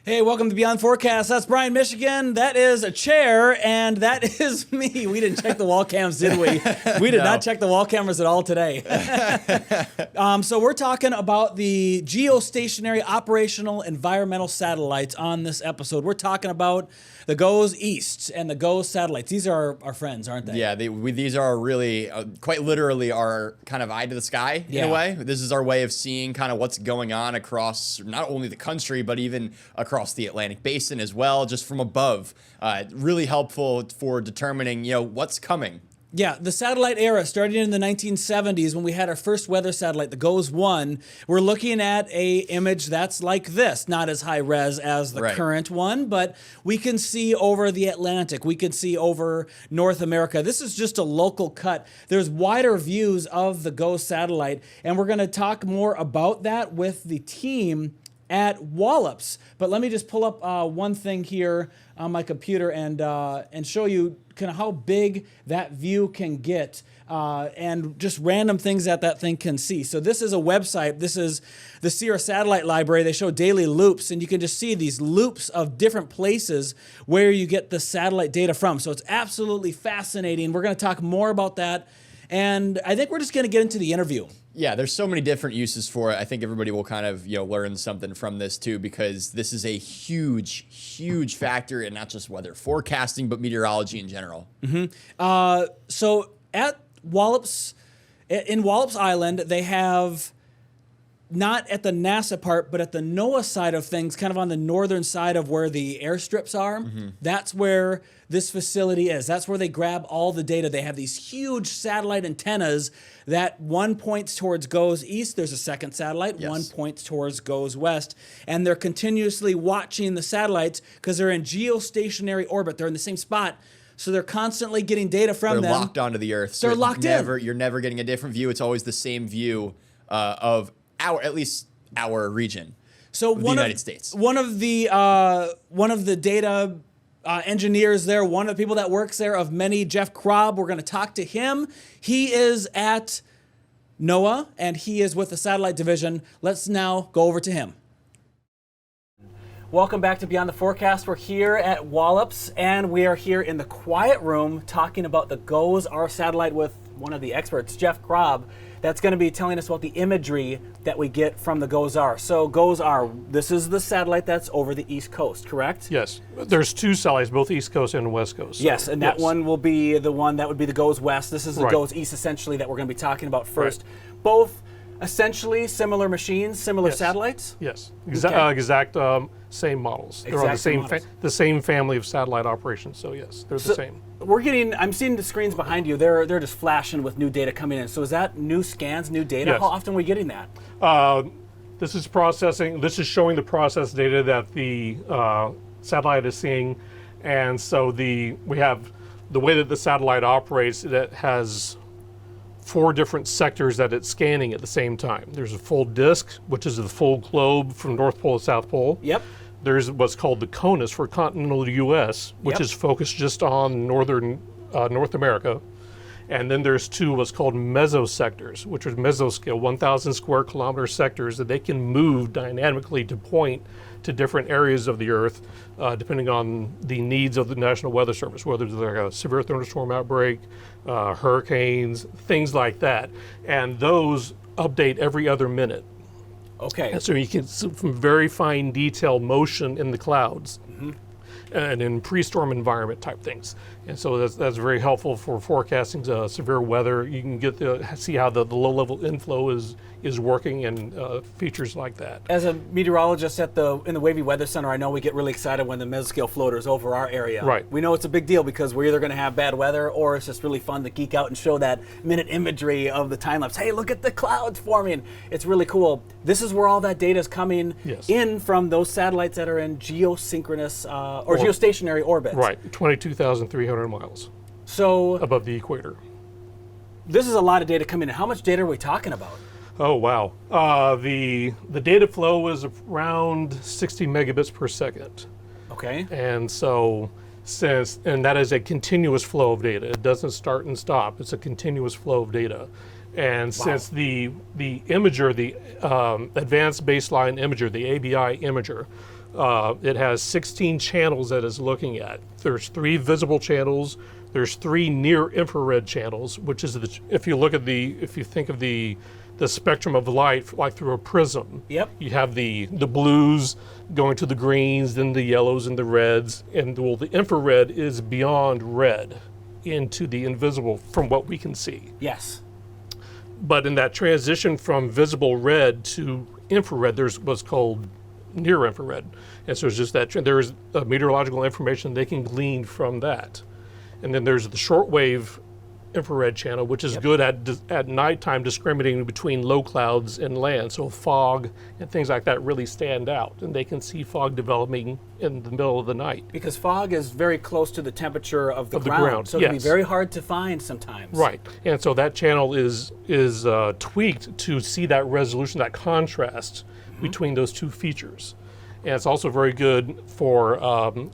Hey, welcome to Beyond Forecast. That's Brian, Michigan. That is a chair, and that is me. We didn't check the wall cams, did we? We did not check the wall cameras at all today. So we're talking about the geostationary operational environmental satellites on this episode. We're talking about the GOES East and the GOES satellites. These are our friends, aren't they? Yeah, these are really, quite literally, our kind of eye to the sky in a way. This is our way of seeing kind of what's going on across not only the country, but even across the Atlantic Basin as well, just from above. Really helpful for determining, what's coming. Yeah, the satellite era started in the 1970s when we had our first weather satellite, the GOES 1. We're looking at a image that's like this, not as high res as the current one, but we can see over the Atlantic. We can see over North America. This is just a local cut. There's wider views of the GOES satellite, and we're going to talk more about that with the team at Wallops. But let me just pull up one thing here on my computer and show you kind of how big that view can get and just random things that thing can see. So this is a website. This is the Sierra Satellite Library. They show daily loops, and you can just see these loops of different places where you get the satellite data from. So it's absolutely fascinating. We're going to talk more about that, and I think we're just going to get into the interview. Yeah, there's so many different uses for it. I think everybody will kind of learn something from this too, because this is a huge factor in not just weather forecasting, but meteorology in general. So at Wallops, in Wallops Island, they have, not at the NASA part, but at the NOAA side of things, kind of on the northern side of where the airstrips are. That's where this facility is. That's where they grab all the data. They have these huge satellite antennas that one points towards GOES East. There's a second satellite. Yes. One points towards GOES West. And they're continuously watching the satellites because they're in geostationary orbit. They're in the same spot. So they're constantly getting data from them. They're locked onto the Earth. So they're locked in. You're never getting a different view. It's always the same view of at least our region. So the United States. One of the data engineers there, one of the people that works there of many, Jeff Krob, we're going to talk to him. He is at NOAA, and he is with the satellite division. Let's now go over to him. Welcome back to Beyond the Forecast. We're here at Wallops, and we are here in the quiet room talking about the GOES, our satellite, with one of the experts, Jeff Krob, that's going to be telling us about the imagery that we get from the GOES-R. So GOES-R, this is the satellite that's over the East Coast, correct? Yes. There's two satellites, both East Coast and West Coast. So yes, and that one will be the one that would be the GOES West. This is the GOES East, essentially, that we're going to be talking about first. Both essentially similar machines, similar satellites? Yes. Exact same models. They're on the same family of satellite operations, so yes, they're the same. I'm seeing the screens behind you. They're just flashing with new data coming in. So is that new scans, new data? Yes. How often are we getting that? This is showing the process data that the satellite is seeing. And so we have the way that the satellite operates, that has 4 different sectors that it's scanning at the same time. There's a full disk, which is the full globe from North Pole to South Pole. Yep. There's what's called the CONUS for continental U.S., which is focused just on northern North America. And then there's 2 what's called mesosectors, which are mesoscale, 1,000 square kilometer sectors that they can move dynamically to point to different areas of the Earth, depending on the needs of the National Weather Service, whether it's like a severe thunderstorm outbreak, hurricanes, things like that. And those update every other minute. Okay. And so you can see some very fine detail motion in the clouds and in pre-storm environment type things. And so that's very helpful for forecasting severe weather. You can see how the low-level inflow is working and features like that. As a meteorologist in the Wavy Weather Center, I know we get really excited when the mesoscale floater is over our area. Right. We know it's a big deal because we're either going to have bad weather or it's just really fun to geek out and show that minute imagery of the time lapse. Hey, look at the clouds forming. It's really cool. This is where all that data is coming in from those satellites that are in geosynchronous or geostationary orbit. Right, 22,300 miles above the equator. This is a lot of data coming in. How much data are we talking about? Oh, wow. The data flow is around 60 megabits per second. Okay. And so and that is a continuous flow of data. It doesn't start and stop. It's a continuous flow of data. And since the imager, the advanced baseline imager, the ABI imager, It has 16 channels that it's looking at. There's 3 visible channels. There's 3 near infrared channels, which is if you think of the spectrum of light like through a prism. Yep. You have the blues going to the greens, then the yellows and the reds, and the infrared is beyond red into the invisible from what we can see. Yes. But in that transition from visible red to infrared, there's what's called near infrared. And so it's just that there's meteorological information they can glean from that. And then there's the shortwave infrared channel, which is good at nighttime discriminating between low clouds and land. So fog and things like that really stand out, and they can see fog developing in the middle of the night. Because fog is very close to the temperature of the ground, so it can be very hard to find sometimes. Right, and so that channel is tweaked to see that resolution, that contrast between those 2 features. And it's also very good for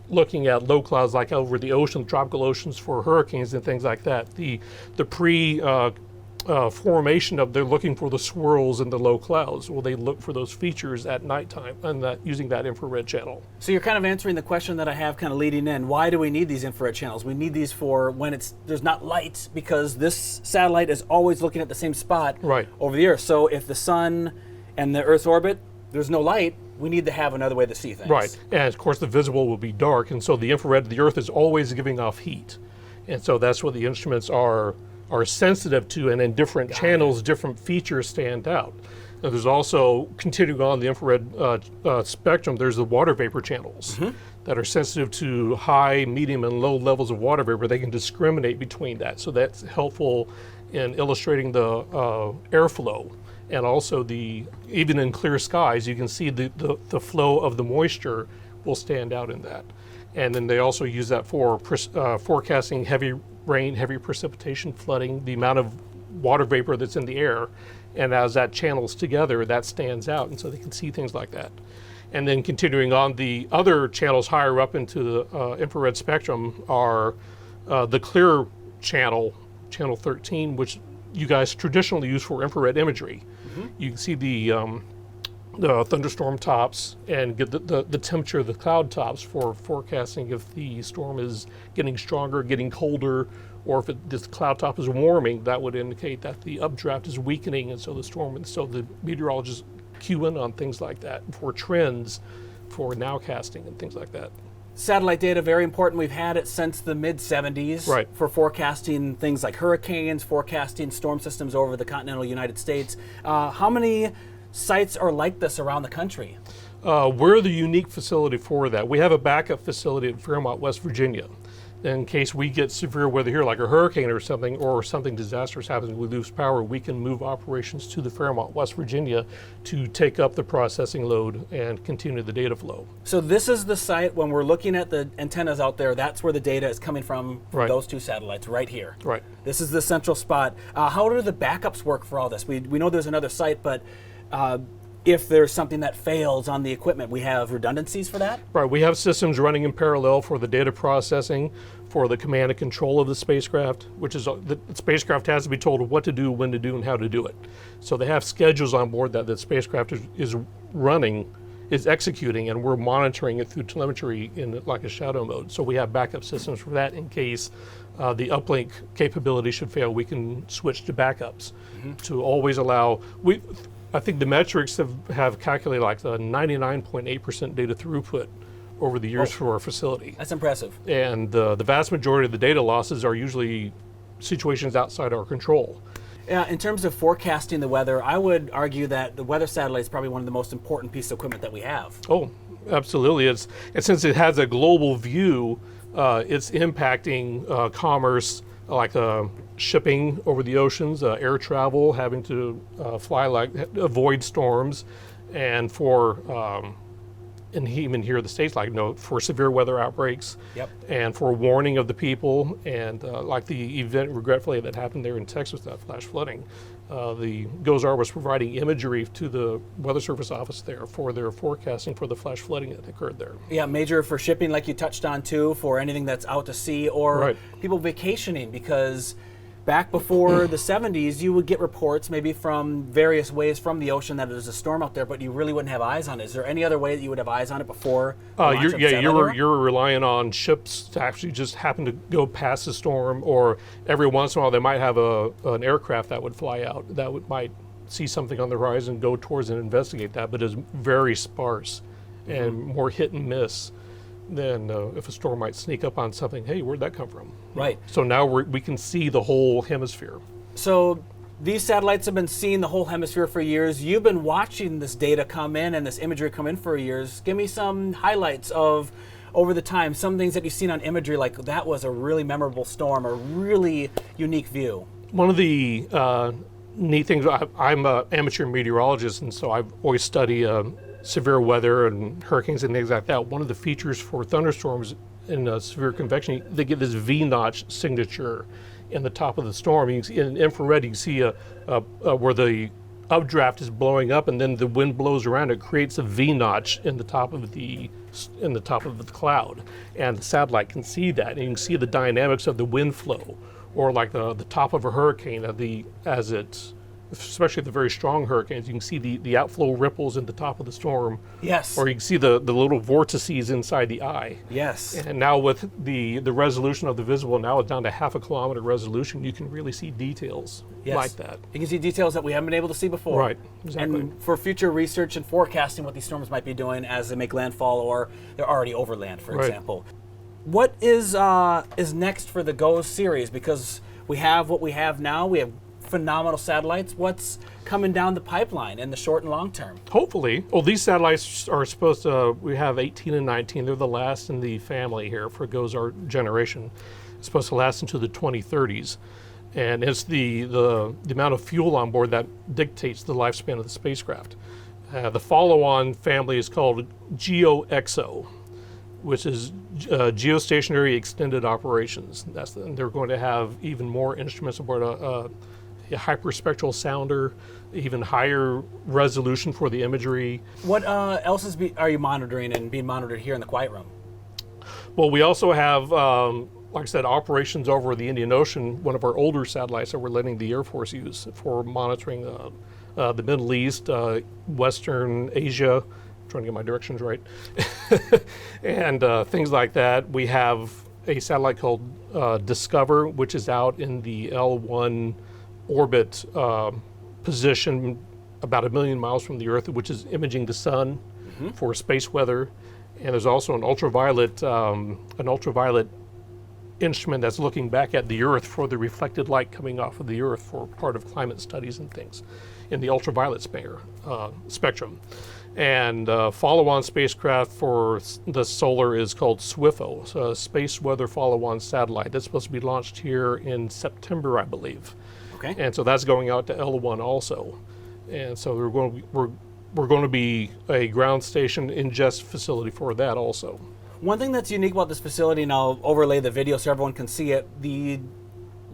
looking at low clouds like over the ocean, tropical oceans for hurricanes and things like that. The formation of they're looking for the swirls in the low clouds. Well, they look for those features at nighttime and using that infrared channel. So you're kind of answering the question that I have kind of leading in. Why do we need these infrared channels? We need these for when there's not light, because this satellite is always looking at the same spot over the Earth. So if the sun and the Earth's orbit, there's no light, we need to have another way to see things. Right, and of course the visible will be dark, and so the infrared of the Earth is always giving off heat. And so that's what the instruments are sensitive to, and in different channels, different features stand out. And there's also, continuing on the infrared spectrum, there's the water vapor channels that are sensitive to high, medium, and low levels of water vapor. They can discriminate between that, so that's helpful in illustrating the airflow. And also even in clear skies, you can see the flow of the moisture will stand out in that. And then they also use that for forecasting heavy rain, heavy precipitation, flooding, the amount of water vapor that's in the air. And as that channels together, that stands out, and so they can see things like that. And then continuing on, the other channels higher up into the infrared spectrum are the clear channel, channel 13, which you guys traditionally use for infrared imagery. You can see the thunderstorm tops and get the temperature of the cloud tops for forecasting if the storm is getting stronger, getting colder, or if this cloud top is warming. That would indicate that the updraft is weakening, and so the meteorologists cue in on things like that for trends, for nowcasting and things like that. Satellite data, very important. We've had it since the mid-'70s for forecasting things like hurricanes, forecasting storm systems over the continental United States. How many sites are like this around the country? We're the unique facility for that. We have a backup facility in Fairmont, West Virginia. In case we get severe weather here, like a hurricane or something disastrous happens, we lose power, we can move operations to the Fairmont, West Virginia to take up the processing load and continue the data flow. So this is the site, when we're looking at the antennas out there, that's where the data is coming from those 2 satellites right here. Right. This is the central spot. How do the backups work for all this? We know there's another site, but if there's something that fails on the equipment, we have redundancies for that? Right, we have systems running in parallel for the data processing, for the command and control of the spacecraft, which is the spacecraft has to be told what to do, when to do, and how to do it. So they have schedules on board that the spacecraft is executing, and we're monitoring it through telemetry in like a shadow mode. So we have backup systems for that in case the uplink capability should fail. We can switch to backups to always allow. I think the metrics have calculated like the 99.8% data throughput over the years for our facility. That's impressive. And the vast majority of the data losses are usually situations outside our control. In terms of forecasting the weather, I would argue that the weather satellite is probably one of the most important pieces of equipment that we have. Oh, absolutely. And since it has a global view, it's impacting commerce, like shipping over the oceans, air travel, having to avoid storms, and and even here in the States, for severe weather outbreaks, and for warning of the people, and like the event, regretfully, that happened there in Texas, that flash flooding. The GOES-R was providing imagery to the Weather Service office there for their forecasting for the flash flooding that occurred there. Yeah, major for shipping, like you touched on too, for anything that's out to sea, or people vacationing, because back before the 70s, you would get reports maybe from various ways from the ocean that there's a storm out there, but you really wouldn't have eyes on it. Is there any other way that you would have eyes on it before? You're relying on ships to actually just happen to go past the storm, or every once in a while they might have an aircraft that would fly out that might see something on the horizon, go towards and investigate that, but it's very sparse and more hit and miss than if a storm might sneak up on something. Hey, where'd that come from? Right. So now we can see the whole hemisphere. So these satellites have been seeing the whole hemisphere for years. You've been watching this data come in and this imagery come in for years. Give me some highlights of over the time, some things that you've seen on imagery, like that was a really memorable storm, a really unique view. One of the neat things, I'm an amateur meteorologist, and so I've always studied severe weather and hurricanes and things like that. One of the features for thunderstorms in severe convection, they get this V-notch signature in the top of the storm. You can see in infrared, you can see where the updraft is blowing up, and then the wind blows around. It creates a V-notch in the top of the cloud, and the satellite can see that, and you can see the dynamics of the wind flow, or like the top of a hurricane especially the very strong hurricanes, you can see the outflow ripples in the top of the storm. Yes. Or you can see the little vortices inside the eye. Yes. And now with the resolution of the visible, now it's down to 0.5 kilometer resolution, you can really see details like that. You can see details that we haven't been able to see before. Right, exactly. And for future research and forecasting what these storms might be doing as they make landfall or they're already over land, for example. What is next for the GOES series? Because we have what we have now. We have phenomenal satellites. What's coming down the pipeline in the short and long term? Hopefully. Well, these satellites are supposed to, we have 18 and 19. They're the last in the family here for GOES our generation. It's supposed to last into the 2030s. And it's the amount of fuel on board that dictates the lifespan of the spacecraft. The follow-on family is called GeoXO, which is geostationary extended operations. They're going to have even more instruments aboard, a hyperspectral sounder, even higher resolution for the imagery. What else are you monitoring and being monitored here in the quiet room? Well, we also have, like I said, operations over the Indian Ocean, one of our older satellites that we're letting the Air Force use for monitoring the Middle East, Western Asia. I'm trying to get my directions right. And things like that. We have a satellite called Discover, which is out in the L1 orbit position about 1 million miles from the Earth, which is imaging the sun for space weather. And there's also an ultraviolet instrument that's looking back at the Earth for the reflected light coming off of the Earth for part of climate studies and things in the ultraviolet spectrum. And follow-on spacecraft for the solar is called SWIFO, so a Space Weather Follow-on Satellite. That's supposed to be launched here in September, I believe. Okay. And so that's going out to L1 also. And so we're going to be a ground station ingest facility for that also. One thing that's unique about this facility, and I'll overlay the video so everyone can see it, the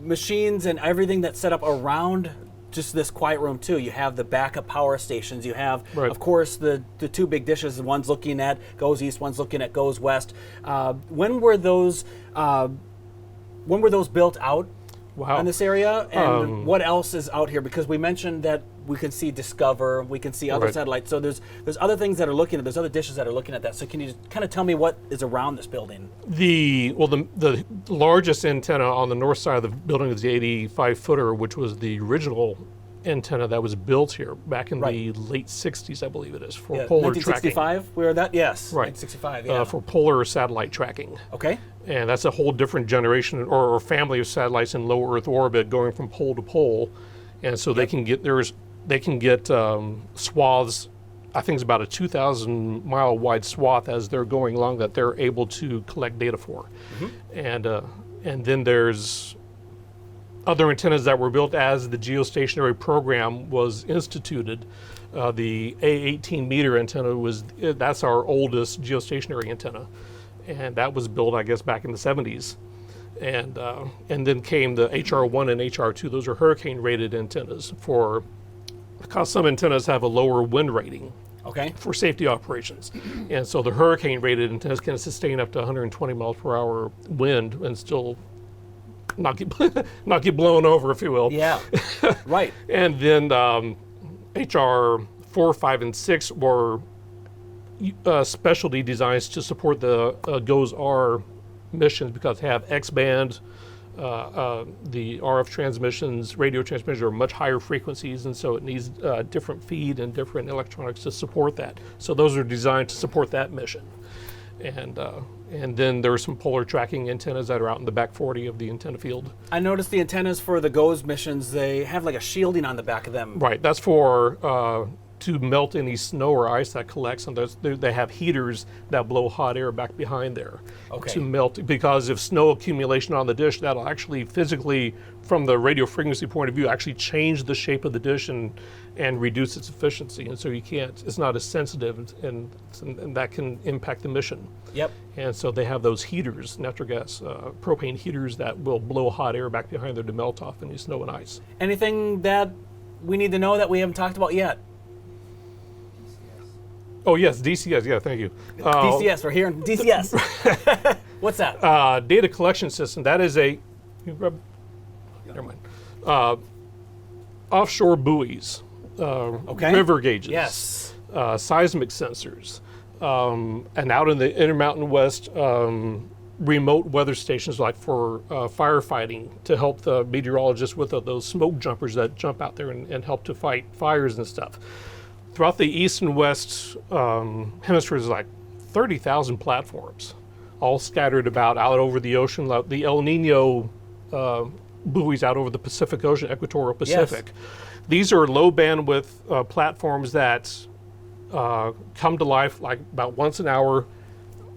machines and everything that's set up around just this quiet room too. You have the backup power stations. You have, of course, the two big dishes. One's looking at GOES East, one's looking at GOES West. When were those built out in this area? And what else is out here? Because we mentioned that we can see Discover, we can see other satellites. So there's other things that are looking at. There's other dishes that are looking at that. So can you kind of tell me what is around this building? The largest antenna on the north side of the building is the 85-footer, which was the original antenna that was built here back in the late 60s, I believe it is, for polar 1965, tracking. we were that? Yes, right. 1965, for polar satellite tracking. Okay. And that's a whole different generation or family of satellites in low Earth orbit going from pole to pole. And so they can get swaths, I think it's about a 2,000 mile wide swath as they're going along that they're able to collect data for. And then there's other antennas that were built as the geostationary program was instituted. The A18 meter antenna that's our oldest geostationary antenna. And that was built, I guess, back in the 70s. And then came the HR1 and HR2. Those are hurricane rated antennas because some antennas have a lower wind rating for safety operations. And so the hurricane rated antennas can sustain up to 120 miles per hour wind and still not get blown over, if you will. Yeah, right. And then HR 4, 5, and 6 were specialty designs to support the GOES-R missions because they have X-band, the RF transmissions, radio transmissions are much higher frequencies, and so it needs different feed and different electronics to support that. So those are designed to support that mission. And then there are some polar tracking antennas that are out in the back 40 of the antenna field. I noticed the antennas for the GOES missions, they have like a shielding on the back of them. Right, that's for to melt any snow or ice that collects, and they have heaters that blow hot air back behind there to melt, because if snow accumulation on the dish, that'll actually physically, from the radio frequency point of view, actually change the shape of the dish and reduce its efficiency, and so it's not as sensitive, and that can impact the mission. Yep. And so they have those heaters, natural gas, propane heaters that will blow hot air back behind there to melt off any snow and ice. Anything that we need to know that we haven't talked about yet? Oh yes, DCS. Yeah, thank you. DCS. We're here in DCS. What's that? Data collection system. That is a. Never mind. Offshore buoys. River gauges. Yes. Seismic sensors. And out in the Intermountain West, remote weather stations like for firefighting to help the meteorologists with those smoke jumpers that jump out there and help to fight fires and stuff. Throughout the east and west hemispheres, like 30,000 platforms, all scattered about out over the ocean. The El Nino buoys out over the Pacific Ocean, equatorial Pacific. Yes. These are low bandwidth platforms that come to life like about once an hour,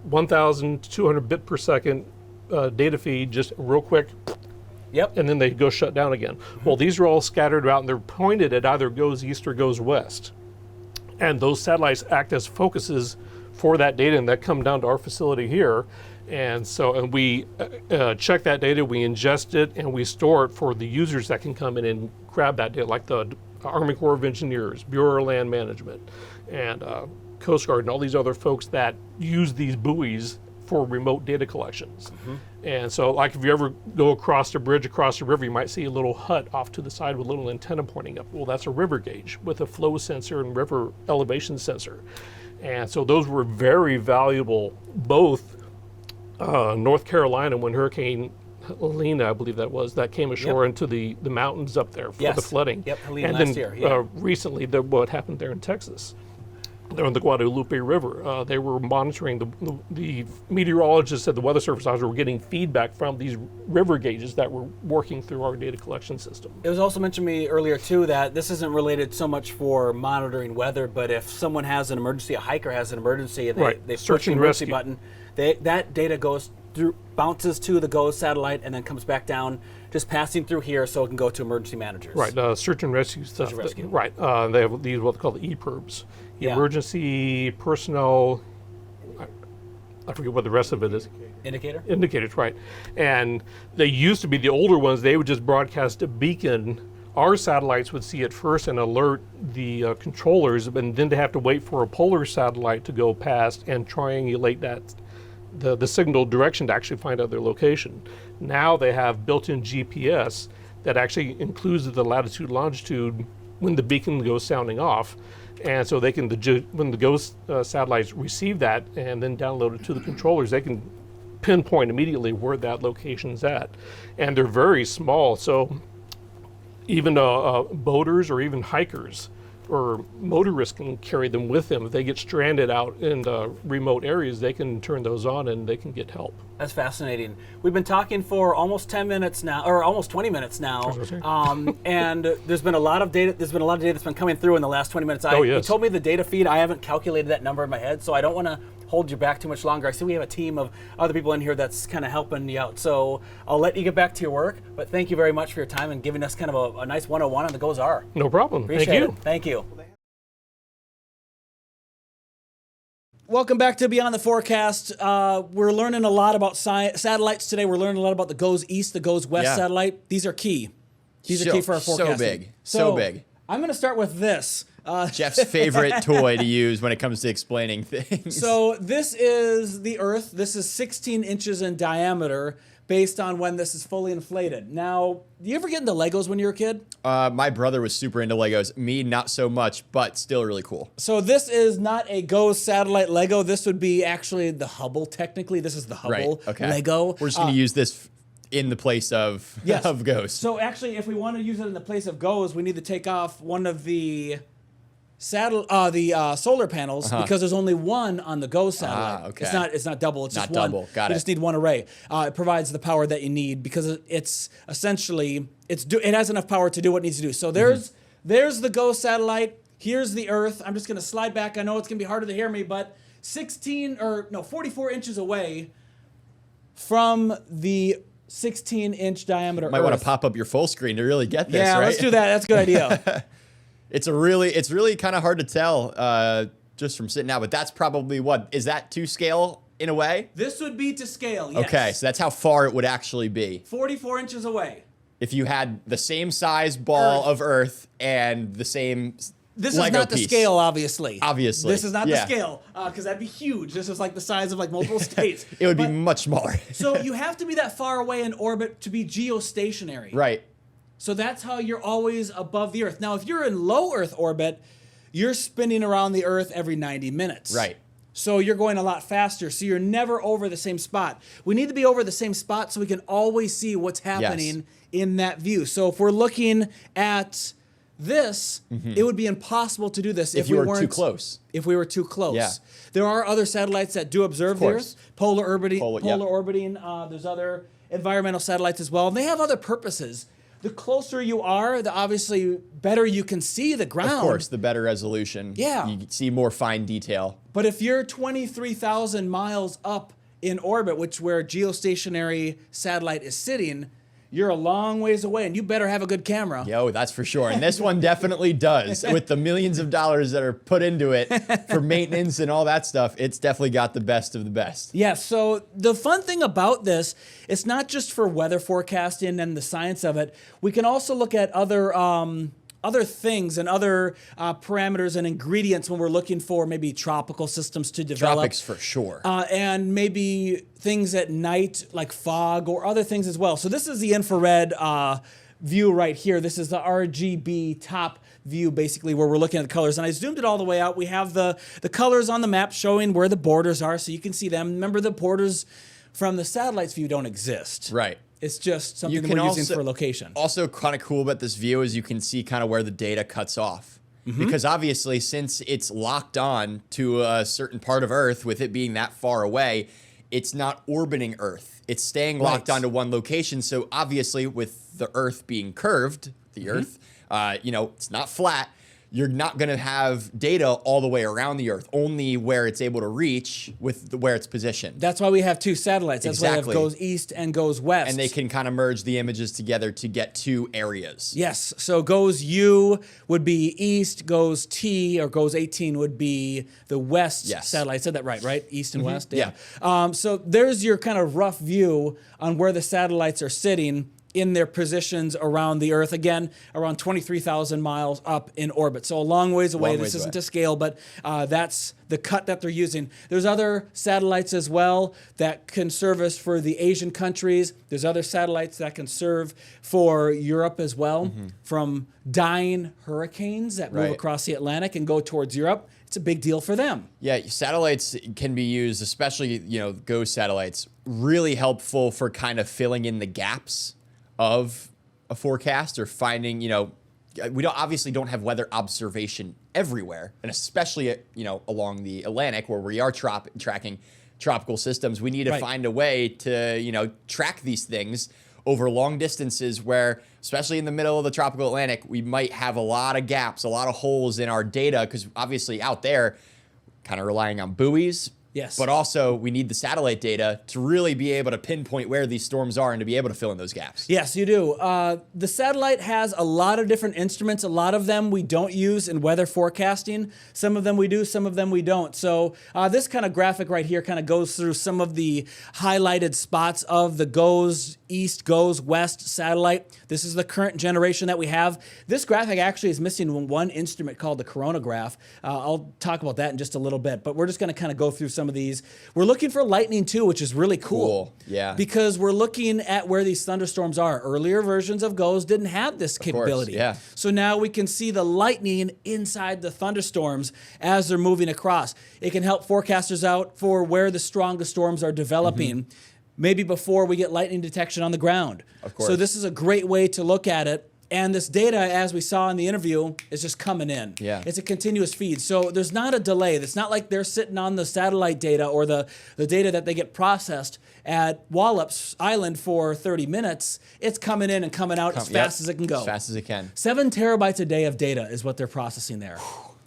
1,200 bit per second data feed, just real quick. Yep. And then they go shut down again. Well, these are all scattered out, and they're pointed at either goes east or goes west. And those satellites act as focuses for that data, and that come down to our facility here. And we check that data, we ingest it, and we store it for the users that can come in and grab that data, like the Army Corps of Engineers, Bureau of Land Management, and Coast Guard, and all these other folks that use these buoys for remote data collections. And so, like, if you ever go across a bridge, across a river, you might see a little hut off to the side with a little antenna pointing up. Well, that's a river gauge with a flow sensor and river elevation sensor. And so those were very valuable, both North Carolina, when Hurricane Helene, I believe that came ashore into the mountains up there for the flooding. Yep, Helene and last then year. Yeah. Recently, what happened there in Texas. They're on the Guadalupe River. They were monitoring the meteorologists at the Weather Service Office were getting feedback from these river gauges that were working through our data collection system. It was also mentioned to me earlier too that this isn't related so much for monitoring weather, but if someone has an emergency, a hiker has an emergency, and they push the emergency button, that data goes through, bounces to the GOES satellite, and then comes back down, just passing through here, so it can go to emergency managers. Right, search and rescue stuff. Search and rescue. Right, they have these what they call the EPIRBs. Emergency personnel, I forget what the rest of it is. Indicators, right. And they used to be the older ones, they would just broadcast a beacon. Our satellites would see it first and alert the controllers, and then they have to wait for a polar satellite to go past and triangulate the signal direction to actually find out their location. Now they have built-in GPS that actually includes the latitude, longitude when the beacon goes sounding off. And so they can, when the GOES satellites receive that and then download it to the controllers, they can pinpoint immediately where that location's at. And they're very small, so even boaters or even hikers or motorists can carry them with them. If they get stranded out in the remote areas, they can turn those on and they can get help. That's fascinating. We've been talking for almost 10 minutes now, or almost 20 minutes now, and there's been a lot of data. There's been a lot of data that's been coming through in the last 20 minutes. You told me the data feed. I haven't calculated that number in my head, so I don't want to hold you back too much longer. I see we have a team of other people in here that's kind of helping you out. So I'll let you get back to your work, but thank you very much for your time and giving us kind of a nice 101 on the GOES-R. No problem. Appreciate it. Thank you. Welcome back to Beyond the Forecast. We're learning a lot about satellites today. We're learning a lot about the GOES East, the GOES West satellite. These are key. These are key for our forecasting. So big. I'm going to start with this. Jeff's favorite toy to use when it comes to explaining things. So this is the Earth. This is 16 inches in diameter based on when this is fully inflated. Now, do you ever get into Legos when you were a kid? My brother was super into Legos. Me, not so much, but still really cool. So this is not a GOES satellite Lego. This would be actually the Hubble, technically. This is the Hubble Lego. We're just going to use this in the place of, of GOES. So actually, if we want to use it in the place of GOES, we need to take off one of the solar panels because there's only one on the GOES satellite. It's not double. It's just one. Got you it. just need one array. It provides the power that you need because it's essentially it has enough power to do what it needs to do. So there's the GOES satellite. Here's the Earth. I'm just going to slide back. I know it's going to be harder to hear me, but 44 inches away from the 16-inch diameter. Might want to pop up your full screen to really get this. Yeah, right? let's do that. That's a good idea. It's really kind of hard to tell just from sitting out, but that's probably is that to scale in a way? This would be to scale, yes. Okay, so that's how far it would actually be. 44 inches away. If you had the same size ball of Earth and the same This Lego is not piece. the scale, obviously. Obviously. This is not the scale, because that'd be huge. This is like the size of like multiple states. It would be much smaller. So you have to be that far away in orbit to be geostationary. Right. So that's how you're always above the Earth. Now, if you're in low Earth orbit, you're spinning around the Earth every 90 minutes. Right. So you're going a lot faster. So you're never over the same spot. We need to be over the same spot so we can always see what's happening in that view. So if we're looking at this, it would be impossible to do this if we you were weren't too close. If we were too close. Yeah. There are other satellites that do observe the Earth. Polar orbiting. There's other environmental satellites as well. And they have other purposes. The closer you are, the obviously better you can see the ground. Of course, the better resolution. Yeah. You see more fine detail. But if you're 23,000 miles up in orbit, which where geostationary satellite is sitting, you're a long ways away, and you better have a good camera. Yo, that's for sure. And this one definitely does. With the millions of dollars that are put into it for maintenance and all that stuff, it's definitely got the best of the best. Yeah, so the fun thing about this, it's not just for weather forecasting and the science of it. We can also look at other things and other parameters and ingredients when we're looking for maybe tropical systems to develop. Tropics for sure. And maybe things at night like fog or other things as well. So this is the infrared view right here. This is the RGB top view, basically, where we're looking at the colors. And I zoomed it all the way out. We have the colors on the map showing where the borders are so you can see them. Remember, the borders from the satellite's view don't exist. Right. It's just something that we're using for location. Also kind of cool about this view is you can see kind of where the data cuts off. Because obviously, since it's locked on to a certain part of Earth, with it being that far away, it's not orbiting Earth. It's staying locked onto one location. So obviously, with the Earth being curved, the Earth, it's not flat. You're not going to have data all the way around the Earth, only where it's able to reach with where it's positioned. That's why we have two satellites. That's why it goes east and goes west. And they can kind of merge the images together to get two areas. Yes. So goes U would be east, goes T or goes 18 would be the west satellite. I said that right? East and west? Yeah. So there's your kind of rough view on where the satellites are sitting in their positions around the Earth, again, around 23,000 miles up in orbit. So a long ways away. This isn't to scale, but that's the cut that they're using. There's other satellites as well that can service for the Asian countries. There's other satellites that can serve for Europe as well, from dying hurricanes that move across the Atlantic and go towards Europe. It's a big deal for them. Yeah, satellites can be used, especially, GOES satellites, really helpful for kind of filling in the gaps of a forecast or finding, we obviously don't have weather observation everywhere, and especially along the Atlantic where we are tracking tropical systems. We need to find a way to track these things over long distances where, especially in the middle of the tropical Atlantic, we might have a lot of gaps, a lot of holes in our data, because obviously out there, kind of relying on buoys Yes. But also, we need the satellite data to really be able to pinpoint where these storms are and to be able to fill in those gaps. Yes, you do. The satellite has a lot of different instruments. A lot of them we don't use in weather forecasting. Some of them we do, some of them we don't. So this kind of graphic right here kind of goes through some of the highlighted spots of the GOES East, GOES West satellite. This is the current generation that we have. This graphic actually is missing one instrument called the coronagraph. I'll talk about that in just a little bit, but we're just going to kind of go through some of these. We're looking for lightning too, which is really cool. Yeah. Because we're looking at where these thunderstorms are. Earlier versions of GOES didn't have this capability. Of course, yeah. So now we can see the lightning inside the thunderstorms as they're moving across. It can help forecasters out for where the strongest storms are developing. Maybe before we get lightning detection on the ground. Of course. So this is a great way to look at it. And this data, as we saw in the interview, is just coming in. Yeah. It's a continuous feed. So there's not a delay. It's not like they're sitting on the satellite data or the data that they get processed at Wallops Island for 30 minutes. It's coming in and coming out as fast as it can go. As fast as it can. 7 terabytes a day of data is what they're processing there.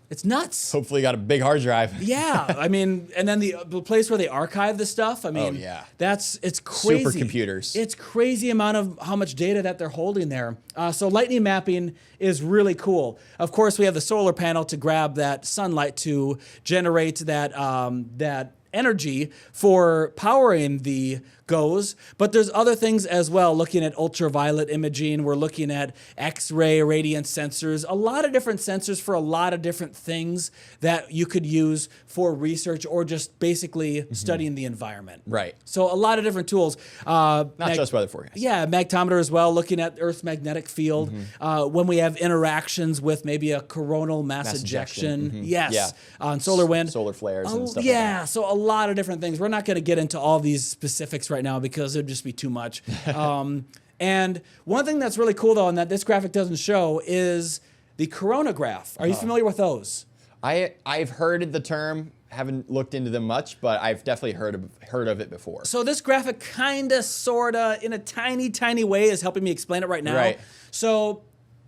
It's nuts. Hopefully you got a big hard drive. Yeah, I mean, and then the place where they archive the stuff, I mean, it's crazy. Supercomputers. It's crazy amount of how much data that they're holding there. So lightning mapping is really cool. Of course, we have the solar panel to grab that sunlight to generate that energy for powering the GOES, but there's other things as well, looking at ultraviolet imaging, we're looking at X-ray radiance sensors, a lot of different sensors for a lot of different things that you could use for research or just basically studying the environment. Right. So a lot of different tools. Not just weather forecast. Yeah, magnetometer as well, looking at Earth's magnetic field. When we have interactions with maybe a coronal mass ejection. Yes. On solar wind. Solar flares and stuff like that. So a lot of different things. We're not going to get into all these specifics right now because it'd just be too much. And one thing that's really cool though, and that this graphic doesn't show, is the coronagraph. Are you familiar with those? I've heard the term, haven't looked into them much, but I've definitely heard of it before. So this graphic kinda, sorta, in a tiny, tiny way is helping me explain it right now. Right. So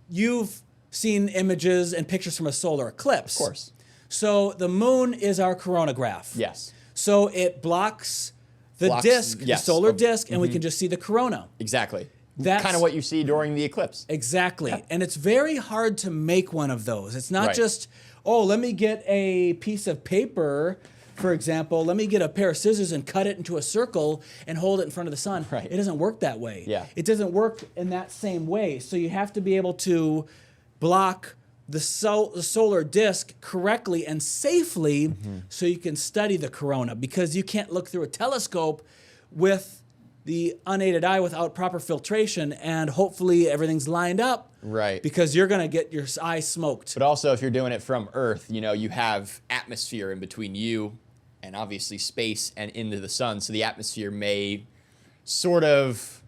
you've seen images and pictures from a solar eclipse. Of course. So the moon is our coronagraph. Yes. So it blocks the disk, the solar disk, and we can just see the corona. Exactly. That's kind of what you see during the eclipse. Exactly. Yeah. And it's very hard to make one of those. It's not just, oh, let me get a piece of paper, for example, let me get a pair of scissors and cut it into a circle and hold it in front of the sun. Right. It doesn't work that way. Yeah. It doesn't work in that same way. So you have to be able to block the solar disk correctly and safely so you can study the corona, because you can't look through a telescope with the unaided eye without proper filtration and hopefully everything's lined up. Right. Because you're going to get your eye smoked. But also if you're doing it from Earth, you have atmosphere in between you and obviously space and into the sun. So the atmosphere may sort of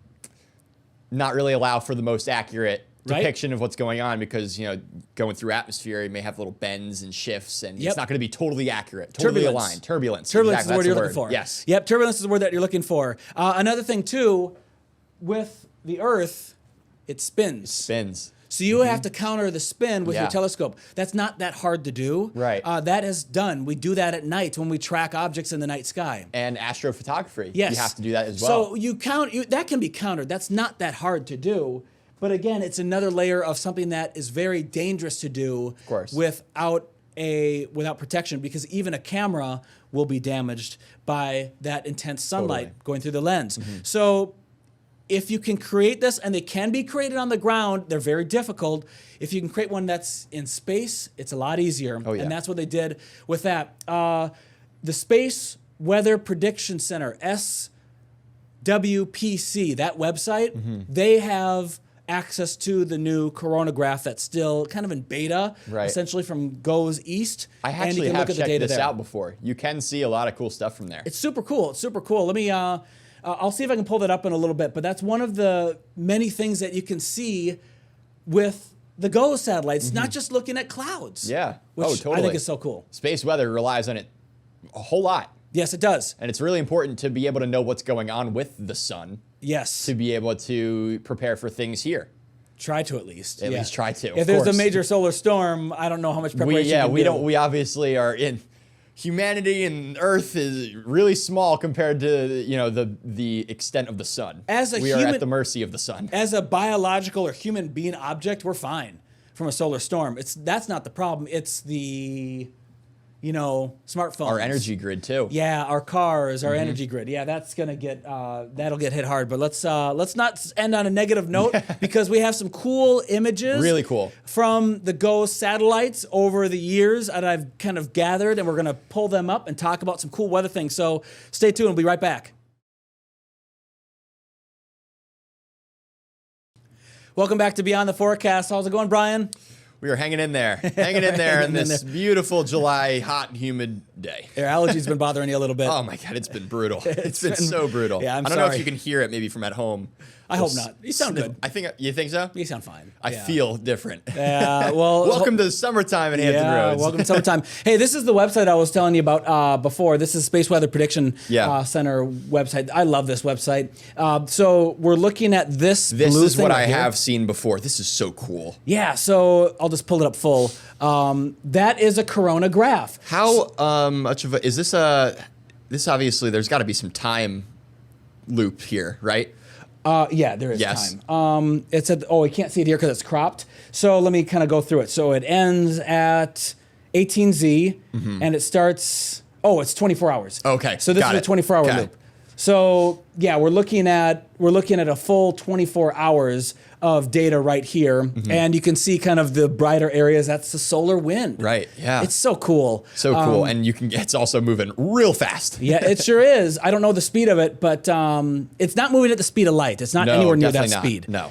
not really allow for the most accurate depiction of what's going on, because going through atmosphere, you may have little bends and shifts, and it's not going to be totally accurate, totally aligned. Turbulence. Turbulence exactly. is the word you're looking for. Yes. Yep. Turbulence is the word that you're looking for. Another thing too, with the Earth, it spins. So you have to counter the spin with your telescope. That's not that hard to do. Right. That is done. We do that at night when we track objects in the night sky. And astrophotography. Yes. You have to do that as well. So that can be countered. That's not that hard to do. But again, it's another layer of something that is very dangerous to do without protection, because even a camera will be damaged by that intense sunlight going through the lens. So if you can create this, and they can be created on the ground, they're very difficult. If you can create one that's in space, it's a lot easier. And that's what they did with that. The Space Weather Prediction Center, SWPC, that website, they have access to the new coronagraph that's still kind of in beta, essentially from GOES East. I actually have checked this out before. You can see a lot of cool stuff from there. It's super cool. It's super cool. Let me, I'll see if I can pull that up in a little bit, but that's one of the many things that you can see with the GOES satellites, not just looking at clouds. Yeah. Which totally. I think is so cool. Space weather relies on it a whole lot. Yes, it does. And it's really important to be able to know what's going on with the sun. Yes. To be able to prepare for things here. Try to at least. At least try to. If there's a major solar storm, I don't know how much preparation you can do. We obviously are in humanity and Earth is really small compared to, you know, the extent of the sun. We are at the mercy of the sun. As a biological or human being object, we're fine from a solar storm. That's not the problem. It's the, you know, smartphones. Our energy grid too. Yeah, our cars, our energy grid. Yeah, that's gonna get that'll get hit hard. But let's not end on a negative note because we have some cool images. Really cool. From the GOES satellites over the years that I've kind of gathered, and we're gonna pull them up and talk about some cool weather things. So stay tuned. We'll be right back. Welcome back to Beyond the Forecast. How's it going, Brian? We are hanging in there in this beautiful July, hot and humid day. Your allergies been bothering you a little bit. Oh my God, it's been brutal. It's been so brutal. Yeah, I don't know if you can hear it maybe from at home. I hope not. You sound good. You think so? You sound fine. I feel different. Yeah, well. Welcome to summertime in Hampton Roads. Welcome to summertime. Hey, this is the website I was telling you about before. This is Space Weather Prediction Center website. I love this website. So we're looking at this. This blue is thing what right I here. have seen before. This is so cool. Yeah, so I'll just pull it up full. That is a corona graph. How much of a, is this this obviously, there's got to be some time loop here, right? Yeah, there is time. It's at, we can't see it here because it's cropped. So let me kind of go through it. So it ends at 18Z and it starts, it's 24 hours. Okay, so this is a 24-hour loop. So yeah, we're looking at a full 24 hours of data right here, and you can see kind of the brighter areas. That's the solar wind. Right. Yeah. It's so cool. So cool, and it's also moving real fast. Yeah, it sure is. I don't know the speed of it, but it's not moving at the speed of light. It's not anywhere near that speed. No.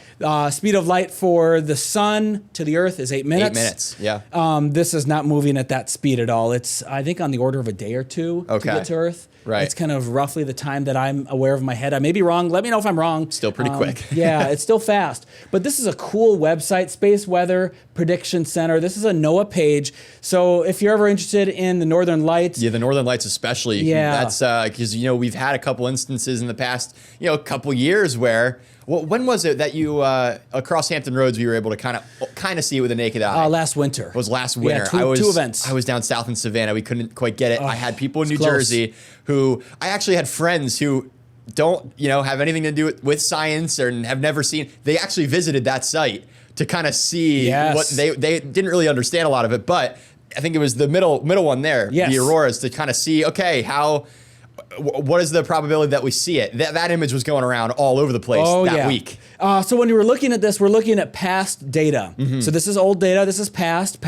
Speed of light for the sun to the Earth is 8 minutes. 8 minutes. Yeah. This is not moving at that speed at all. It's, I think, on the order of a day or two to get to Earth. Right. It's kind of roughly the time that I'm aware of in my head. I may be wrong. Let me know if I'm wrong. Still pretty quick. Yeah, it's still fast. But this is a cool website, Space Weather Prediction Center. This is a NOAA page. So if you're ever interested in the Northern Lights. Yeah, the Northern Lights especially. Yeah. That's because, we've had a couple instances in the past, couple years where, when was it that you, across Hampton Roads, we were able to kind of see it with the naked eye? Last winter. It was last winter. Yeah, two events. I was down south in Savannah. We couldn't quite get it. I had people in New Jersey who, I actually had friends who don't, have anything to do with science or have never seen. They actually visited that site to kind of see what they didn't really understand a lot of it, but I think it was the middle one there, the auroras, to kind of see, okay, what is the probability that we see it? That image was going around all over the place that week. So when you were looking at this, we're looking at past data. So this is old data. This is past.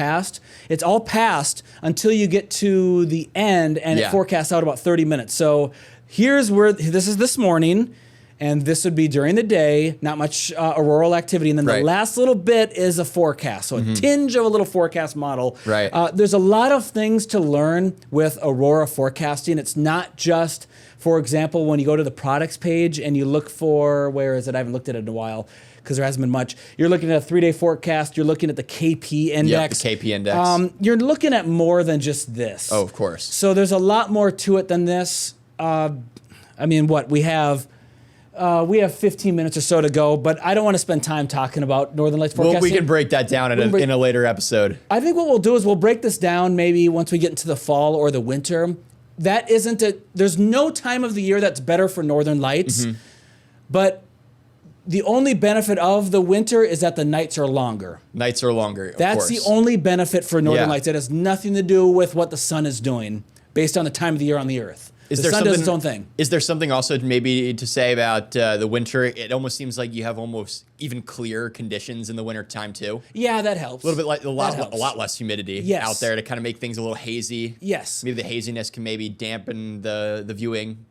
It's all past until you get to the end, and it forecasts out about 30 minutes. So here's where this is this morning. And this would be during the day, not much auroral activity. And then the last little bit is a forecast. So a tinge of a little forecast model. Right. There's a lot of things to learn with aurora forecasting. It's not just, for example, when you go to the products page and you look for, where is it? I haven't looked at it in a while because there hasn't been much. You're looking at a 3-day forecast. You're looking at the KP index. Yep, the KP index. You're looking at more than just this. Oh, of course. So there's a lot more to it than this. We have 15 minutes or so to go, but I don't want to spend time talking about Northern Lights forecasting. Well, we can break that down in a later episode. I think what we'll do is we'll break this down maybe once we get into the fall or the winter. There's no time of the year that's better for Northern Lights, but the only benefit of the winter is that the nights are longer. Nights are longer, of That's course. the only benefit for Northern Lights. It has nothing to do with what the sun is doing based on the time of the year on the Earth. The sun does its own thing. Is there something also maybe to say about the winter? It almost seems like you have almost even clearer conditions in the winter time too. Yeah, that helps. A little bit like a lot less humidity out there to kind of make things a little hazy. Yes. Maybe the haziness can maybe dampen the viewing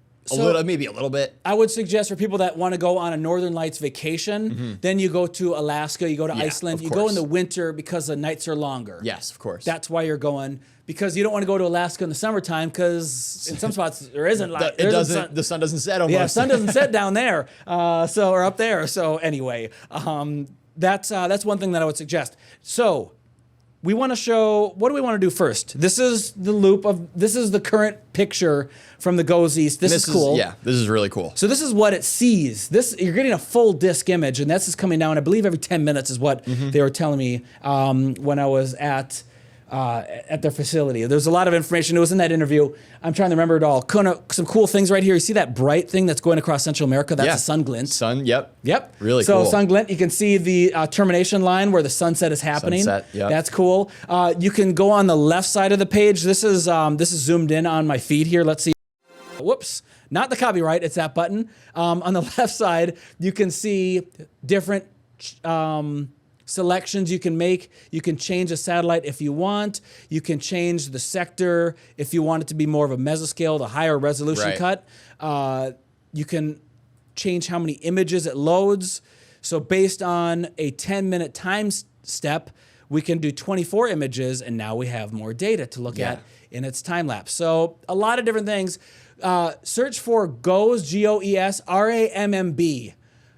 maybe a little bit. I would suggest for people that want to go on a Northern Lights vacation, then you go to Alaska, you go to Iceland, you go in the winter because the nights are longer. Yes, of course. That's why you're going. Because you don't want to go to Alaska in the summertime because in some spots there isn't light. The sun doesn't set almost. Yeah, the sun doesn't set down there, or up there. So anyway, that's one thing that I would suggest. So we want to show, what do we want to do first? This is the current picture from the GOES East. This is cool. This is really cool. So this is what it sees. You're getting a full disk image, and this is coming down, I believe, every 10 minutes is what they were telling me when I was at at their facility. There's a lot of information. It was in that interview. I'm trying to remember it all. Some cool things right here. You see that bright thing that's going across Central America? That's a sun glint. Yep. Really cool. So sun glint, you can see the termination line where the sunset is happening. That's cool. You can go on the left side of the page. This is zoomed in on my feed here. Let's see. Whoops. Not the copyright. It's that button. On the left side, you can see different selections you can make. You can change a satellite if you want. You can change the sector if you want it to be more of a mesoscale, the higher resolution cut. You can change how many images it loads. So based on a 10-minute time step, we can do 24 images, and now we have more data to look at in its time lapse. So a lot of different things. Search for GOES, GOES, RAMMB.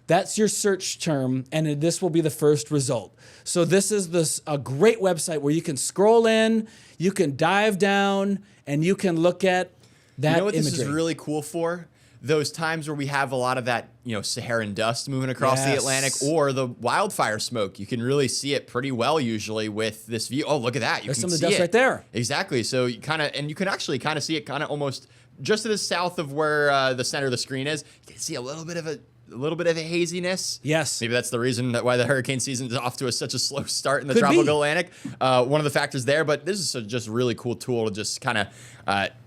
That's your search term, and this will be the first result. So this is a great website where you can scroll in, you can dive down, and you can look at that imagery. You know what this is really cool for? Those times where we have a lot of that, Saharan dust moving across the Atlantic, or the wildfire smoke. You can really see it pretty well usually with this view. Oh, look at that. There's some of the dust right there. Exactly. So you can actually kind of see it kind of almost just to the south of where the center of the screen is. You can see a little bit of a haziness. Yes. Maybe that's the reason why the hurricane season is off to such a slow start in the tropical Atlantic. One of the factors there, but this is just a really cool tool to just kind of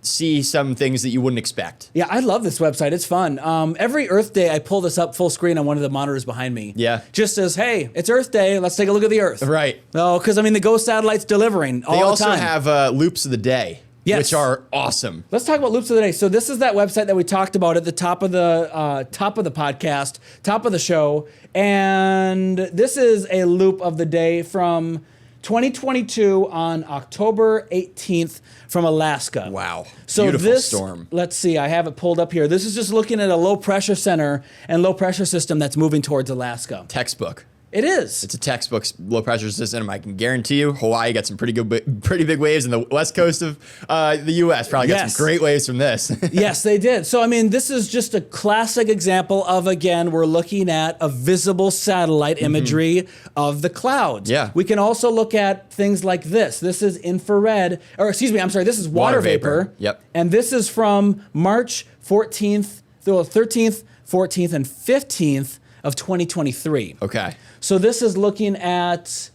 see some things that you wouldn't expect. Yeah, I love this website. It's fun. Every Earth Day, I pull this up full screen on one of the monitors behind me. Yeah. Just as, hey, it's Earth Day. Let's take a look at the Earth. Right. Oh, because, the GOES satellite's delivering all the time. They also have loops of the day. Yes. Which are awesome. Let's talk about loops of the day. So this is that website that we talked about at the top of the podcast, top of the show, and this is a loop of the day from 2022 on October 18th from Alaska. Wow. So beautiful storm. Let's see, I have it pulled up here. This is just looking at a low pressure center and low pressure system that's moving towards Alaska. Textbook. It is. It's a textbook low pressure system. I can guarantee you, Hawaii got some pretty big waves, and the west coast of the U.S. probably got some great waves from this. Yes, they did. So, this is just a classic example of, again, we're looking at a visible satellite imagery of the clouds. Yeah. We can also look at things like this. This is infrared, this is water vapor. Yep. And this is from March 14th, 13th, 14th, and 15th of 2023. Okay. So this is looking at,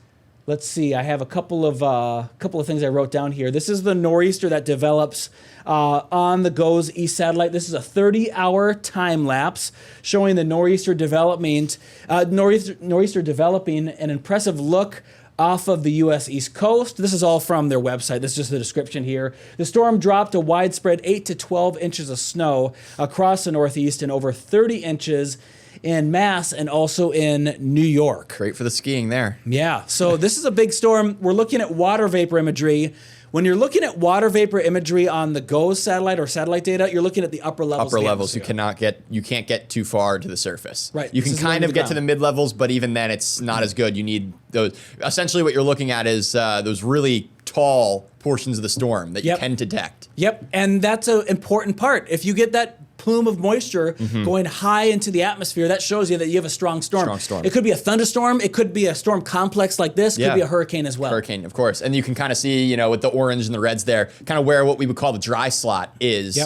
let's see, I have a couple of things I wrote down here. This is the nor'easter that develops on the GOES East satellite. This is a 30-hour time lapse showing the nor'easter developing an impressive look off of the U.S. East Coast. This is all from their website. This is just the description here. The storm dropped a widespread 8 to 12 inches of snow across the Northeast and over 30 inches in Mass and also in New York. Great for the skiing there. Yeah. So this is a big storm. We're looking at water vapor imagery. When you're looking at water vapor imagery on the GOES satellite or satellite data, you're looking at the upper levels. Upper levels, you can't get too far to the surface. Right. You can kind of get to the mid levels, but even then, it's not as good. You need those. Essentially, what you're looking at is those really tall portions of the storm that you can detect. Yep, and that's an important part. If you get that plume of moisture going high into the atmosphere, that shows you that you have a strong storm. It could be a thunderstorm. It could be a storm complex like this. It could be a hurricane as well. Hurricane, of course. And you can kind of see, with the orange and the reds there, kind of where what we would call the dry slot is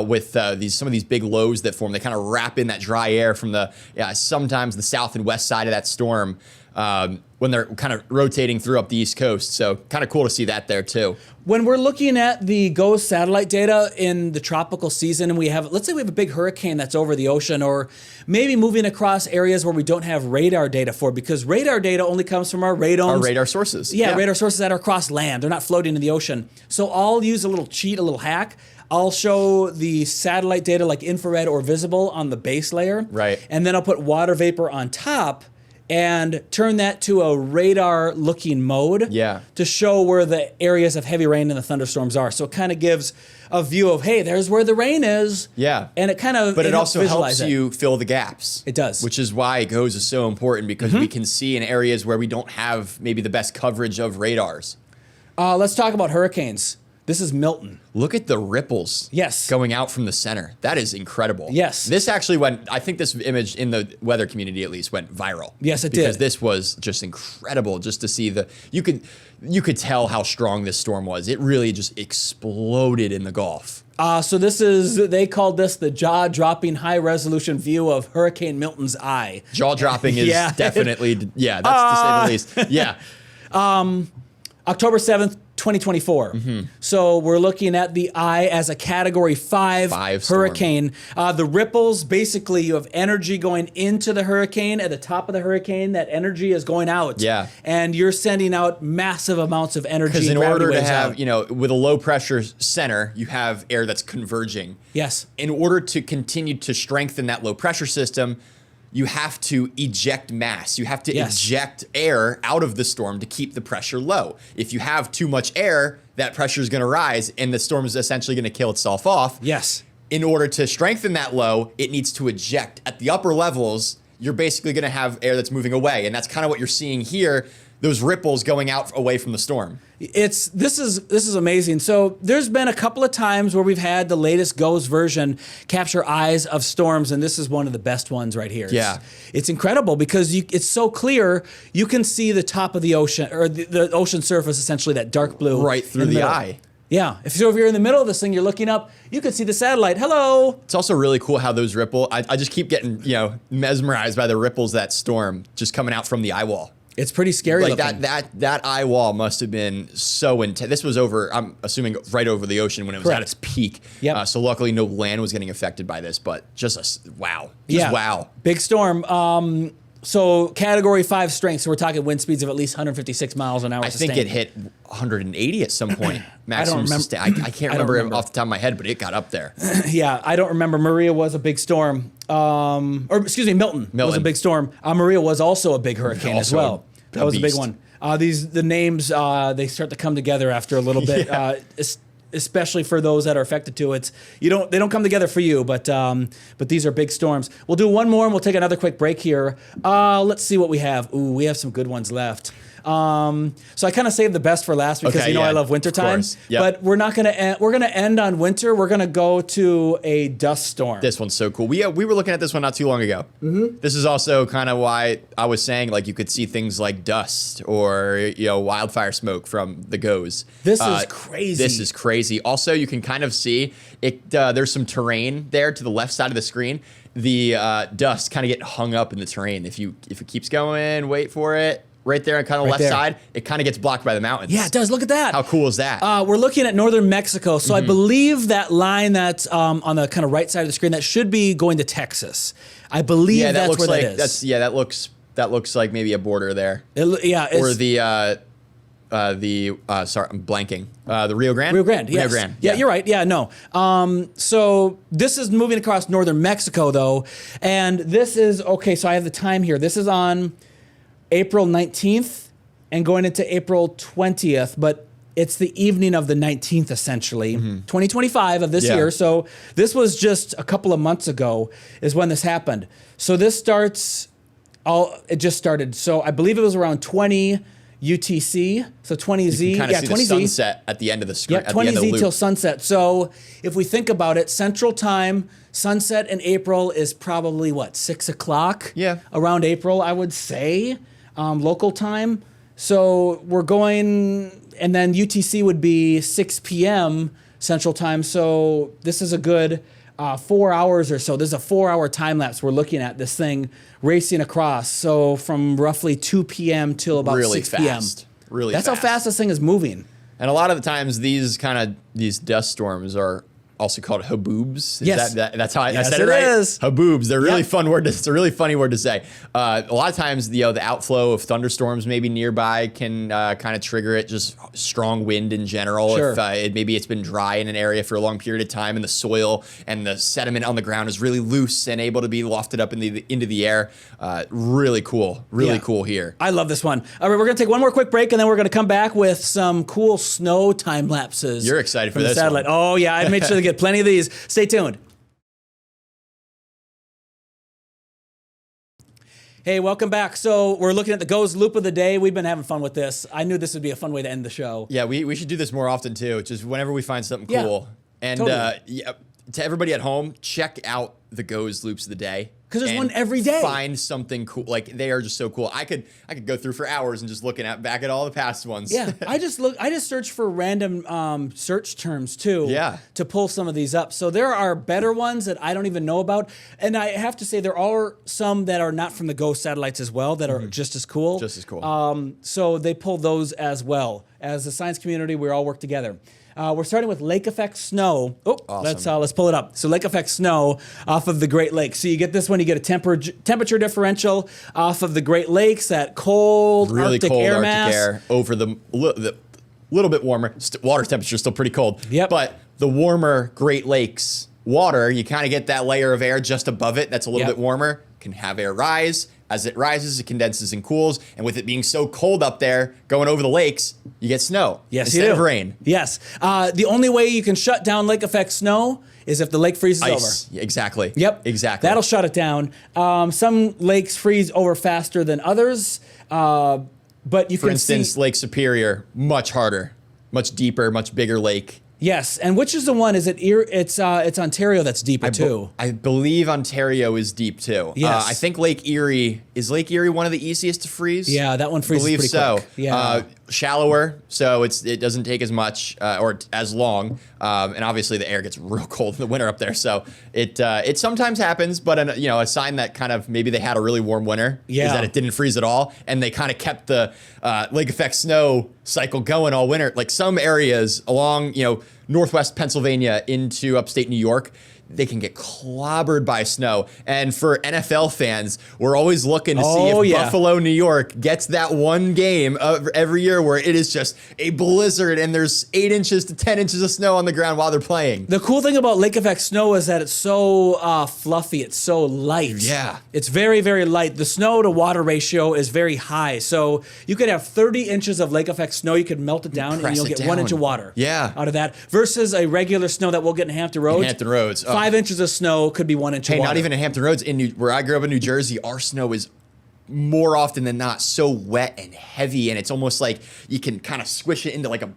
with some of these big lows that form. They kind of wrap in that dry air from sometimes the south and west side of that storm. When they're kind of rotating through up the East Coast. So kind of cool to see that there too. When we're looking at the GOES satellite data in the tropical season and let's say we have a big hurricane that's over the ocean or maybe moving across areas where we don't have radar data for, because radar data only comes from our radomes. Our radar sources. Yeah, radar sources that are across land. They're not floating in the ocean. So I'll use a little hack. I'll show the satellite data like infrared or visible on the base layer. Right. And then I'll put water vapor on top and turn that to a radar-looking mode to show where the areas of heavy rain and the thunderstorms are. So it kind of gives a view of, hey, there's where the rain is. Yeah. And it kind of But it also helps you fill the gaps. It does. Which is why GOES is so important, because we can see in areas where we don't have maybe the best coverage of radars. Let's talk about hurricanes. This is Milton. Look at the ripples. Yes. Going out from the center. That is incredible. Yes. This actually went, I think this image in the weather community at least went viral. Yes, it did. Because this was just incredible just to see you could tell how strong this storm was. It really just exploded in the Gulf. So they called this the jaw-dropping high-resolution view of Hurricane Milton's eye. Jaw-dropping is definitely, that's to say the least. Yeah. October 7th, 2024. So we're looking at the eye as a Category 5 hurricane. The ripples, basically you have energy going into the hurricane. At the top of the hurricane, that energy is going out. Yeah. And you're sending out massive amounts of energy. Because in order to have, with a low pressure center, you have air that's converging. Yes. In order to continue to strengthen that low pressure system, you have to eject mass. You have to eject air out of the storm to keep the pressure low. If you have too much air, that pressure is going to rise and the storm is essentially going to kill itself off. Yes. In order to strengthen that low, it needs to eject. At the upper levels, you're basically going to have air that's moving away. And that's kind of what you're seeing here, those ripples going out away from the storm. This is amazing. So there's been a couple of times where we've had the latest GOES version capture eyes of storms, and this is one of the best ones right here. Yeah. It's incredible because it's so clear, you can see the top of the ocean, or the ocean surface, essentially that dark blue. Right through the eye. Yeah. If you're in the middle of this thing, you're looking up, you can see the satellite. Hello. It's also really cool how those I just keep getting, mesmerized by the ripples of that storm just coming out from the eye wall. It's pretty scary like looking. that eye wall must have been so intense. This was over, I'm assuming, right over the ocean when it was at its peak. Yep. So luckily no land was getting affected by this, but just wow. Wow. Big storm. So Category 5 strength, so we're talking wind speeds of at least 156 miles an hour. I think it hit 180 at some point. Maximum I can't remember off the top of my head, but it got up there. Yeah, I don't remember. Maria was a big storm. Milton was a big storm. Maria was also a big hurricane as well. That was a big one. The names, they start to come together after a little bit, especially for those that are affected to it. They don't come together for you, but these are big storms. We'll do one more and we'll take another quick break here. Let's see what we have. Ooh, we have some good ones left. So I kind of saved the best for last because I love wintertime. Yep. But we're not gonna we're gonna end on winter. We're gonna go to a dust storm. This one's so cool. We were looking at this one not too long ago. This is also kind of why I was saying like you could see things like dust or wildfire smoke from the GOES. This is crazy. This is crazy. Also, you can kind of see it. There's some terrain there to the left side of the screen. The dust kind of get hung up in the terrain. If it keeps going, wait for it. Right there on kind of left side, it kind of gets blocked by the mountains. Yeah, it does. Look at that. How cool is that? We're looking at northern Mexico. So I believe that line that's on the kind of right side of the screen, that should be going to Texas. I believe that's where that is. That looks like maybe a border there. Or sorry, I'm blanking. The Rio Grande? Rio Grande, yes. Rio Grande. Yeah, you're right. Yeah, no. So this is moving across northern Mexico, though. And this is, so I have the time here. This is on April 19th and going into April 20th, but it's the evening of the 19th, essentially, 2025 of this year. So this was just a couple of months ago is when this happened. So this it just started. So I believe it was around 20 UTC, so 20Z. You can kind of see 20Z. the sunset at the end of the screen. Yeah, 20Z till sunset. So if we think about it, Central Time, sunset in April is probably, 6 o'clock? Yeah. Around April, I would say. Local time. So we're going, and then UTC would be 6 p.m. Central Time. So this is a good 4 hours or so. This is a 4-hour time lapse we're looking at this thing racing across. So from roughly 2 p.m. till about 6 p.m. Really That's fast. how fast this thing is moving. And a lot of the times these dust storms are also called haboobs. Yes. That's how I said it it right? is. Haboobs. They're really fun word. It's a really funny word to say. A lot of times, the outflow of thunderstorms maybe nearby can kind of trigger it. Just strong wind in general. Sure. If maybe it's been dry in an area for a long period of time, and the soil and the sediment on the ground is really loose and able to be lofted up into the air. Really cool. Really cool here. I love this one. All right, we're gonna take one more quick break, and then we're gonna come back with some cool snow time lapses. You're excited for from the this satellite. one. Oh yeah, I made sure to get plenty of these. Stay tuned. Hey, welcome back. So we're looking at the Goes Loop of the day. We've been having fun with this. I knew this would be a fun way to end the show. Yeah, we should do this more often too, just whenever we find something cool. And totally. To everybody at home, check out the Goes Loops of the day. Because there's one every day. Find something cool. Like, they are just so cool. I could go through for hours and just looking back at all the past ones. Yeah, I just search for random search terms too. Yeah. To pull some of these up. So there are better ones that I don't even know about, and I have to say there are some that are not from the GO satellites as well that are just as cool. Just as cool. So they pull those as well. As a science community, we all work together. We're starting with lake effect snow. Oh, awesome. let's pull it up. So lake effect snow off of the Great Lakes. So you get this one, you get a temperature differential off of the Great Lakes, that cold really Arctic cold air Arctic mass. air over the little bit warmer. Water temperature is still pretty cold. Yep. But the warmer Great Lakes water, you kind of get that layer of air just above it that's a little bit warmer, can have air rise. As it rises, it condenses and cools. And with it being so cold up there, going over the lakes, you get snow instead of rain. Yes. The only way you can shut down lake effect snow is if the lake freezes Ice. over. Exactly. Yep. Exactly. That'll shut it down. Some lakes freeze over faster than others. But you For can instance, see... Lake Superior, much harder, much deeper, much bigger lake. Yes, and which is the one? Is it it's Ontario that's deeper too? I believe Ontario is deep too. Yes. I think Lake Erie is one of the easiest to freeze. Yeah, that one freezes believe pretty so. quick. Yeah. Shallower, so it doesn't take as much or as long. And obviously the air gets real cold in the winter up there, so it sometimes happens. But a sign that kind of maybe they had a really warm winter is that it didn't freeze at all, and they kind of kept the lake effect snow cycle going all winter. Like some areas along northwest Pennsylvania into upstate New York, they can get clobbered by snow. And for NFL fans, we're always looking to see if Buffalo, New York gets that one game of every year where it is just a blizzard and there's 8 inches to 10 inches of snow on the ground while they're playing. The cool thing about lake effect snow is that it's so fluffy, it's so light. Yeah. It's very, very light. The snow to water ratio is very high. So you could have 30 inches of lake effect snow, you could melt it down and you'll get 1 inch of water out of that versus a regular snow that we'll get in Hampton Roads. Hampton Roads. 5 inches of snow could be 1 inch of water. Not even in Hampton Roads. Where I grew up in New Jersey, our snow is more often than not so wet and heavy, and it's almost like you can kind of squish it into like a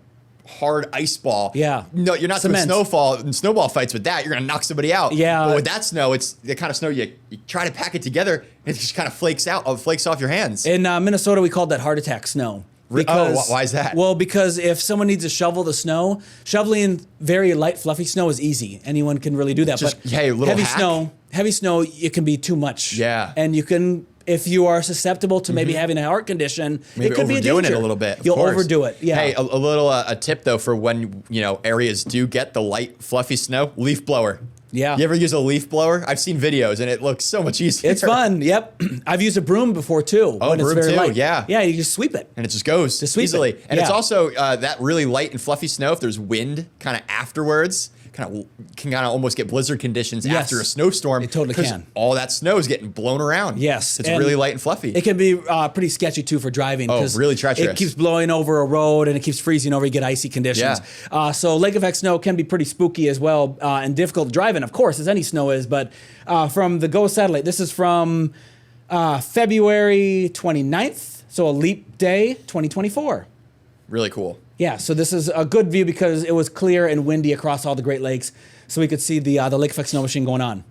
hard ice ball. Yeah. No, you're not doing snowball fights with that. You're gonna knock somebody out. Yeah. But with that snow, it's the kind of snow you try to pack it together, and it just kind of flakes off your hands. In Minnesota, we called that heart attack snow. Why is that? Well, because if someone needs to shovel the snow, shoveling very light, fluffy snow is easy. Anyone can really do that. Just, but heavy snow, it can be too much. Yeah. And you can, if you are susceptible to maybe having a heart condition, it could be a danger. Overdoing it a little bit. You'll overdo it. Yeah. Hey, a little a tip though for when areas do get the light, fluffy snow: leaf blower. Yeah. You ever use a leaf blower? I've seen videos and it looks so much easier. It's fun. Yep. I've used a broom before too. Oh, when broom it's very too. light. Yeah. Yeah. You just sweep it. And it just goes easily. And it's also that really light and fluffy snow. If there's wind kind of afterwards, can kind of almost get blizzard conditions after a snowstorm. It totally can. All that snow is getting blown around. Yes. It's really light and fluffy. It can be pretty sketchy too for driving. Oh, really treacherous. It keeps blowing over a road and it keeps freezing over. You get icy conditions. Yeah. So lake effect snow can be pretty spooky as well and difficult to drive in, of course, as any snow is. But from the GO satellite, this is from February 29th. So a leap day 2024. Really cool. Yeah, so this is a good view because it was clear and windy across all the Great Lakes, so we could see the lake effect snow machine going on.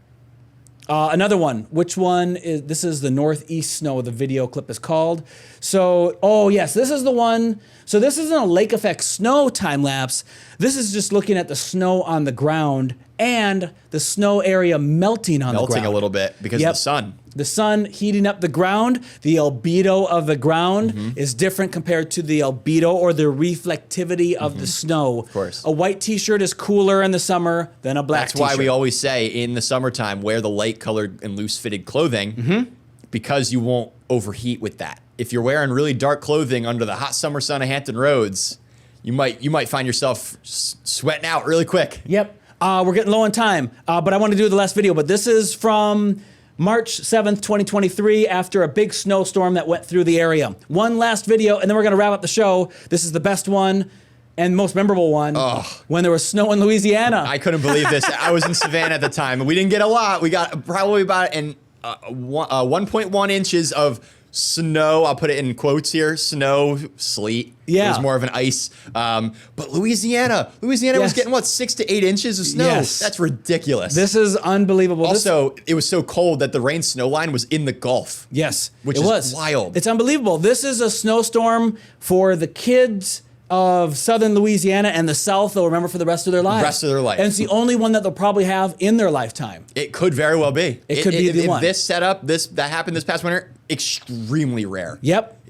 Another one. Which one is this? Is the northeast snow? The video clip is called. So, yes, this is the one. So this isn't a lake effect snow time lapse. This is just looking at the snow on the ground and the snow area melting on the ground. Melting a little bit because of the sun. The sun heating up the ground. The albedo of the ground is different compared to the albedo or the reflectivity of the snow. Of course. A white t-shirt is cooler in the summer than a black t-shirt. That's why we always say in the summertime, wear the light colored and loose fitted clothing because you won't overheat with that. If you're wearing really dark clothing under the hot summer sun of Hampton Roads, you might find yourself sweating out really quick. Yep. We're getting low on time, but I want to do the last video. But this is from March 7th, 2023, after a big snowstorm that went through the area. One last video, and then we're going to wrap up the show. This is the best one and most memorable one when there was snow in Louisiana. I couldn't believe this. I was in Savannah at the time, and we didn't get a lot. We got probably about an 1.1 inches of snow. I'll put it in quotes here. Snow, sleet. Yeah. It was more of an ice. But Louisiana was getting, what, 6 to 8 inches of snow? Yes. That's ridiculous. This is unbelievable. Also, it was so cold that the rain snow line was in the Gulf. Yes, Which it is was wild. It's unbelievable. This is a snowstorm for the kids of southern Louisiana and the South they'll remember for the rest of their lives. Rest of their life. And it's the only one that they'll probably have in their lifetime. It could very well be. It could be the one. This setup, that happened this past winter, extremely rare. Yep.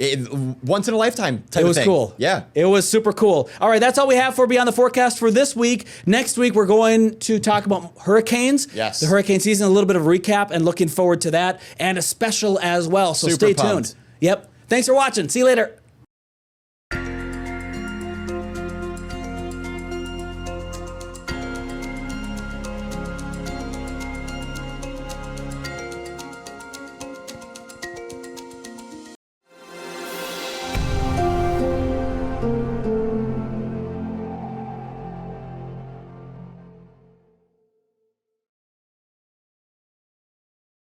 Once in a lifetime type It was of thing. cool. Yeah. It was super cool. All right, that's all we have for Beyond the Forecast for this week. Next week, we're going to talk about hurricanes. Yes. The hurricane season, a little bit of recap, and looking forward to that, and a special as well. So Super stay pumped. tuned. Yep. Thanks for watching. See you later.